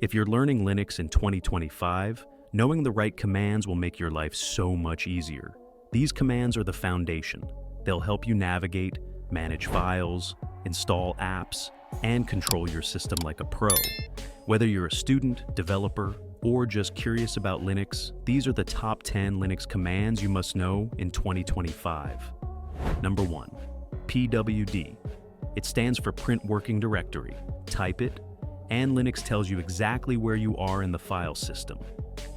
If you're learning Linux in 2025, knowing the right commands will make your life so much easier. These commands are the foundation. They'll help you navigate, manage files, install apps, and control your system like a pro. Whether you're a student, developer, or just curious about Linux, these are the top 10 Linux commands you must know in 2025. Number 1. PWD. It stands for Print Working Directory. Type it, and Linux tells you exactly where you are in the file system.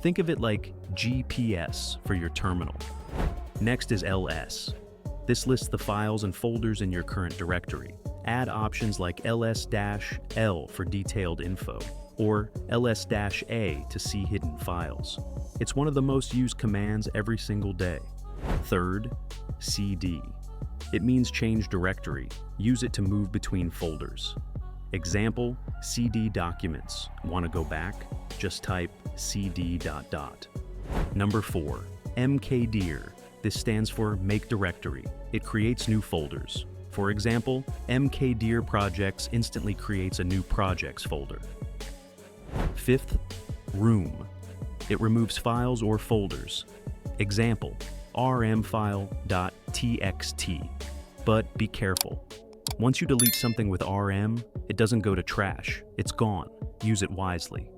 Think of it like GPS for your terminal. Next is LS. This lists the files and folders in your current directory. Add options like ls-l for detailed info, or ls-a to see hidden files. It's one of the most used commands every single day. Third, CD. It means change directory. Use it to move between folders. Example, CD documents. Want to go back? Just type cd ... Number 4, mkdir. This stands for Make Directory. It creates new folders. For example, mkdir projects instantly creates a new projects folder. Fifth, room. It removes files or folders. Example, rmfile.txt. But be careful. Once you delete something with rm, it doesn't go to trash. It's gone. Use it wisely.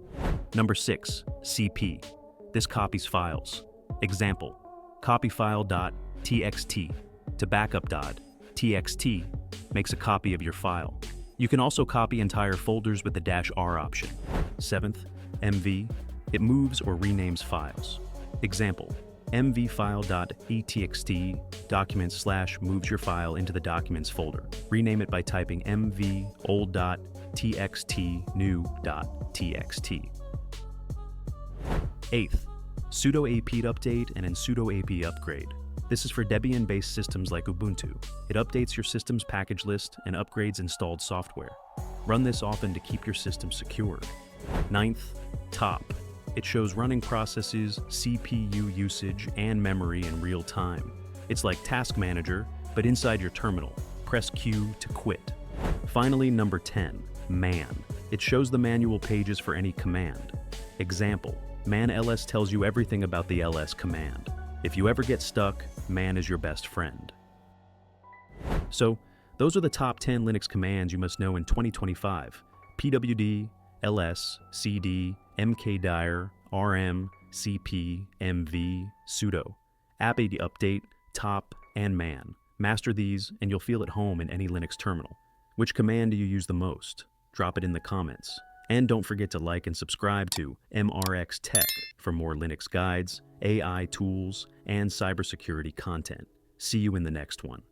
Number 6, cp. This copies files. Example, copyfile.txt to backup.txt makes a copy of your file. You can also copy entire folders with the -r option. 7th, mv. It moves or renames files. Example, mvfile.etxt documents/moves your file into the documents folder. Rename it by typing mv old.txt new.txt. 8th, sudo apt update and sudo apt upgrade. This is for Debian-based systems like Ubuntu. It updates your system's package list and upgrades installed software. Run this often to keep your system secure. 9th, top. It shows running processes, CPU usage, and memory in real time. It's like Task Manager, but inside your terminal. Press Q to quit. Finally, number 10, man. It shows the manual pages for any command. Example, man ls tells you everything about the ls command. If you ever get stuck, man is your best friend. So, those are the top 10 Linux commands you must know in 2025. pwd, ls, cd, mkdir, rm, cp, mv, sudo, apt update, top, and man. Master these and you'll feel at home in any Linux terminal. Which command do you use the most? Drop it in the comments. And don't forget to like and subscribe to MRX Tech for more Linux guides, AI tools, and cybersecurity content. See you in the next one.